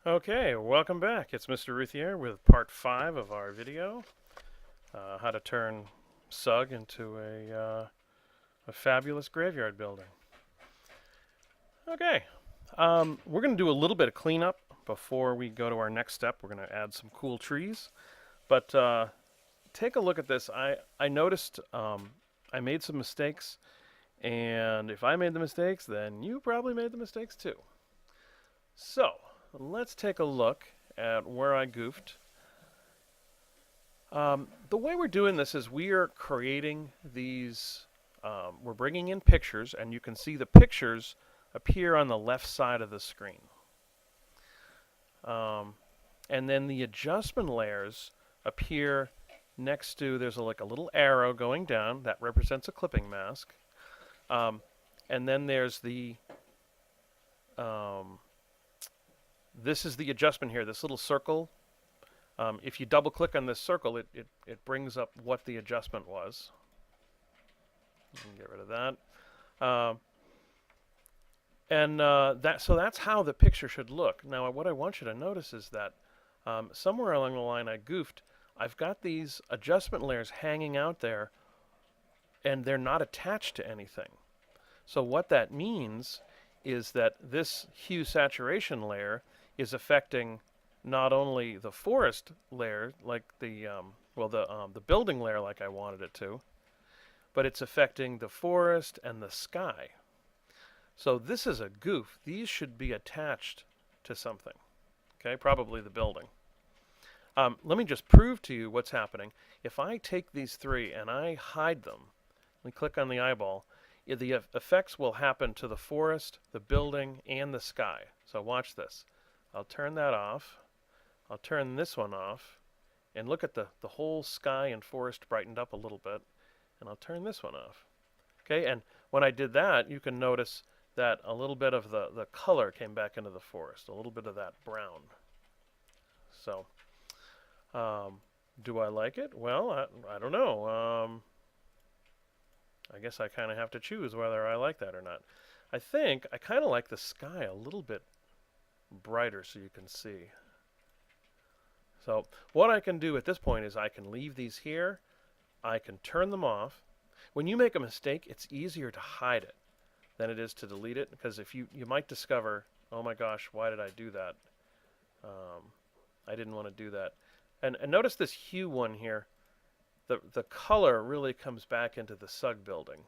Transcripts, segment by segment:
Okay, welcome back. It's Mr. Ruthier with part 5 of our video, how to turn Sugg into a fabulous graveyard building. Okay, we're going to do a little bit of cleanup before we go to our next step. We're going to add some cool trees, but take a look at this. I noticed I made some mistakes, and if I made the mistakes, then you probably made the mistakes too. So, let's take a look at where I goofed. The way we're doing this is we are creating these, we're bringing in pictures, and you can see the pictures appear on the left side of the screen. And then the adjustment layers appear next to, there's like a little arrow going down that represents a clipping mask. And then there's the, this is the adjustment here, this little circle. If you double click on this circle, it brings up what the adjustment was. Get rid of that. So that's how the picture should look. Now, what I want you to notice is that somewhere along the line I goofed. I've got these adjustment layers hanging out there, and they're not attached to anything. So what that means is that this hue saturation layer is affecting not only the forest layer, like the building layer, like I wanted it to, but it's affecting the forest and the sky. So this is a goof. These should be attached to something. Okay, probably the building. Let me just prove to you what's happening. If I take these three and I hide them, and click on the eyeball, the effects will happen to the forest, the building, and the sky. So watch this. I'll turn that off. I'll turn this one off. And look at the whole sky and forest brightened up a little bit. And I'll turn this one off. Okay, and when I did that, you can notice that a little bit of the color came back into the forest, a little bit of that brown. So, do I like it? Well, I don't know. I guess I kind of have to choose whether I like that or not. I think I kind of like the sky a little bit brighter so you can see. So what I can do at this point is I can leave these here. I can turn them off. When you make a mistake, it's easier to hide it than it is to delete it, because if you might discover, oh my gosh, why did I do that? I didn't want to do that. And notice this hue one here. The color really comes back into the Sugg building.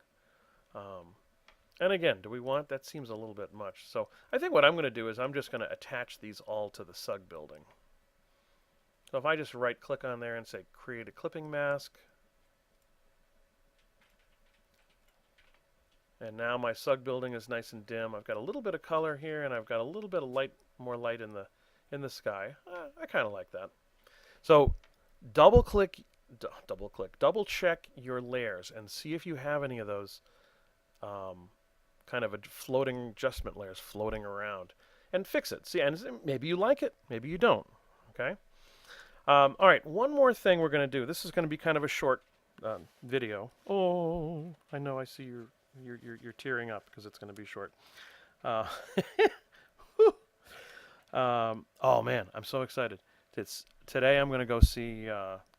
And again, do we want, that seems a little bit much. So I think what I'm going to do is I'm just going to attach these all to the Sugg building. So if I just right click on there and say create a clipping mask, and now my Sugg building is nice and dim. I've got a little bit of color here, and I've got a little bit of light, more light in the sky. I kind of like that. So double check your layers and see if you have any of those kind of floating adjustment layers floating around, and fix it. See, and maybe you like it, maybe you don't. Okay. All right. One more thing we're going to do. This is going to be kind of a short video. Oh, I know. I see you're tearing up because it's going to be short. Oh man, I'm so excited. Today I'm going to go see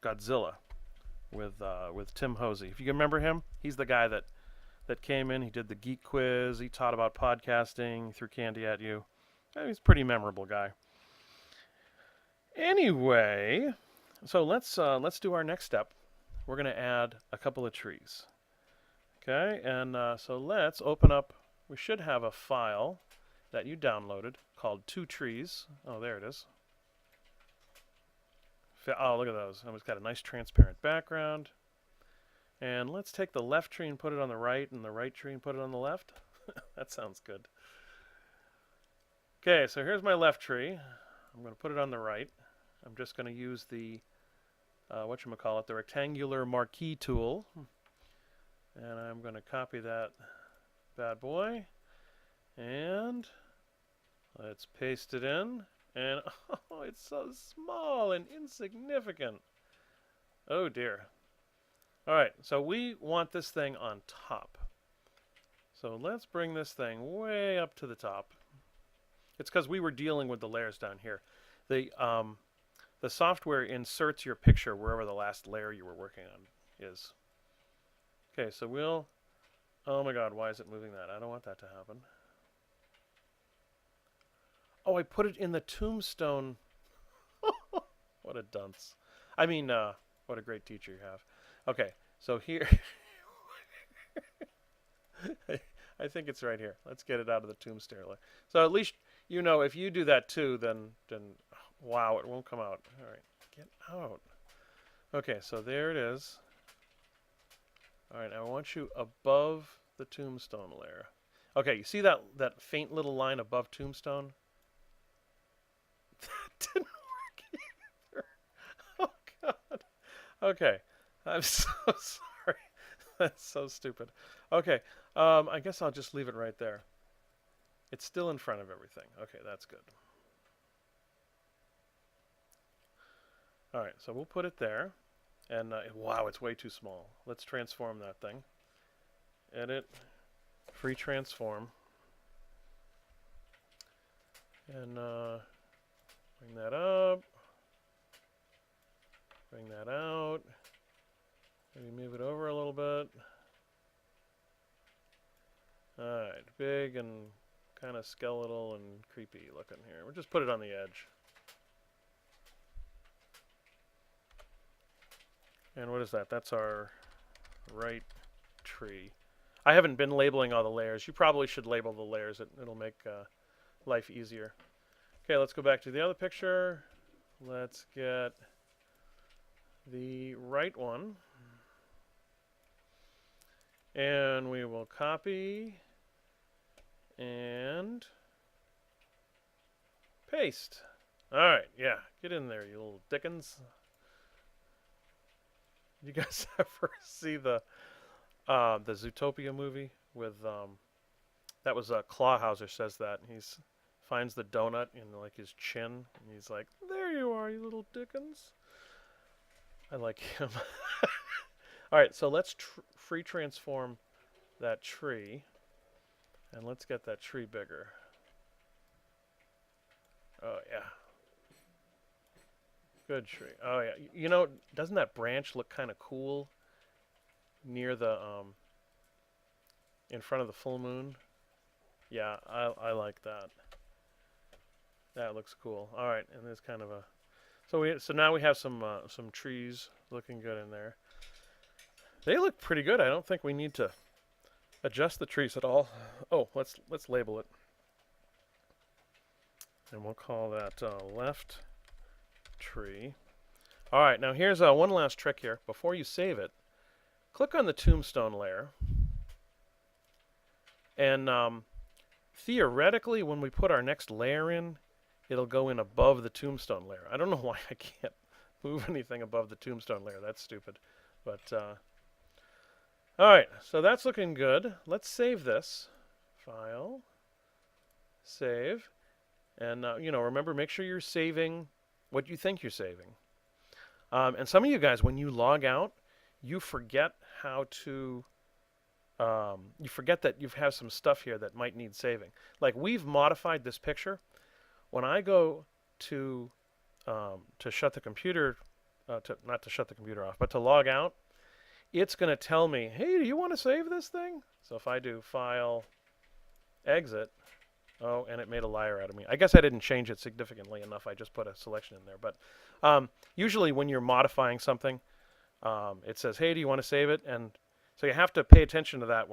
Godzilla with Tim Hosey. If you can remember him, he's the guy that came in. He did the geek quiz. He taught about podcasting. He threw candy at you. He's a pretty memorable guy. Anyway, so let's do our next step. We're going to add a couple of trees. Okay, and so let's open up. We should have a file that you downloaded called 2 trees. Oh, there it is. Oh, look at those. It's got a nice transparent background. And let's take the left tree and put it on the right, and the right tree and put it on the left. That sounds good. Okay, so here's my left tree. I'm going to put it on the right. I'm just going to use the, the rectangular marquee tool. And I'm going to copy that bad boy. And let's paste it in. And oh, it's so small and insignificant. Oh dear. All right, so we want this thing on top. So let's bring this thing way up to the top. It's because we were dealing with the layers down here. The software inserts your picture wherever the last layer you were working on is. Okay, so we'll... Oh my god, why is it moving that? I don't want that to happen. Oh, I put it in the tombstone. What a dunce. I mean, what a great teacher you have. Okay, so here... I think it's right here. Let's get it out of the tombstone layer. So at least, you know, if you do that too, then wow, it won't come out. All right, get out. Okay, so there it is. All right, I want you above the tombstone layer. Okay, you see that faint little line above tombstone? That didn't work either. Oh god. Okay, I'm so sorry. That's so stupid. Okay, I guess I'll just leave it right there. It's still in front of everything. Okay, that's good. All right, so we'll put it there. And wow, it's way too small. Let's transform that thing. Edit, free transform. And bring that up. Bring that out. Maybe move it over a little bit. Alright, big and kind of skeletal and creepy looking here. We'll just put it on the edge. And what is that? That's our right tree. I haven't been labeling all the layers. You probably should label the layers. It'll make life easier. Okay, let's go back to the other picture. Let's get the right one. And we will copy and paste. All right, yeah, get in there, you little dickens. You guys ever see the Zootopia movie with that was Clawhauser says that he's finds the donut in like his chin and he's like, "There you are, you little dickens." I like him. All right, so let's free transform that tree, and let's get that tree bigger. Oh yeah, good tree. Oh yeah, you know, doesn't that branch look kind of cool near the in front of the full moon? Yeah, I like that. That looks cool. All right, and there's kind of a so now we have some trees looking good in there. They look pretty good. I don't think we need to adjust the trees at all. Oh, let's label it. And we'll call that left tree. All right, now here's one last trick here. Before you save it, click on the tombstone layer. And theoretically, when we put our next layer in, it'll go in above the tombstone layer. I don't know why I can't move anything above the tombstone layer. That's stupid. But all right, so that's looking good. Let's save this. File, save, and you know, remember, make sure you're saving what you think you're saving. And some of you guys, when you log out, you forget how to. You forget that you have some stuff here that might need saving. Like we've modified this picture. When I go to shut the computer, not to shut the computer off, but to log out, it's going to tell me, hey, do you want to save this thing? So if I do file, exit, oh, and it made a liar out of me. I guess I didn't change it significantly enough. I just put a selection in there. But usually when you're modifying something, it says, hey, do you want to save it? And so you have to pay attention to that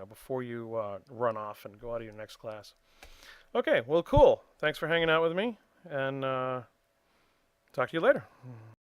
before you run off and go out of your next class. Okay, well, cool. Thanks for hanging out with me, and talk to you later.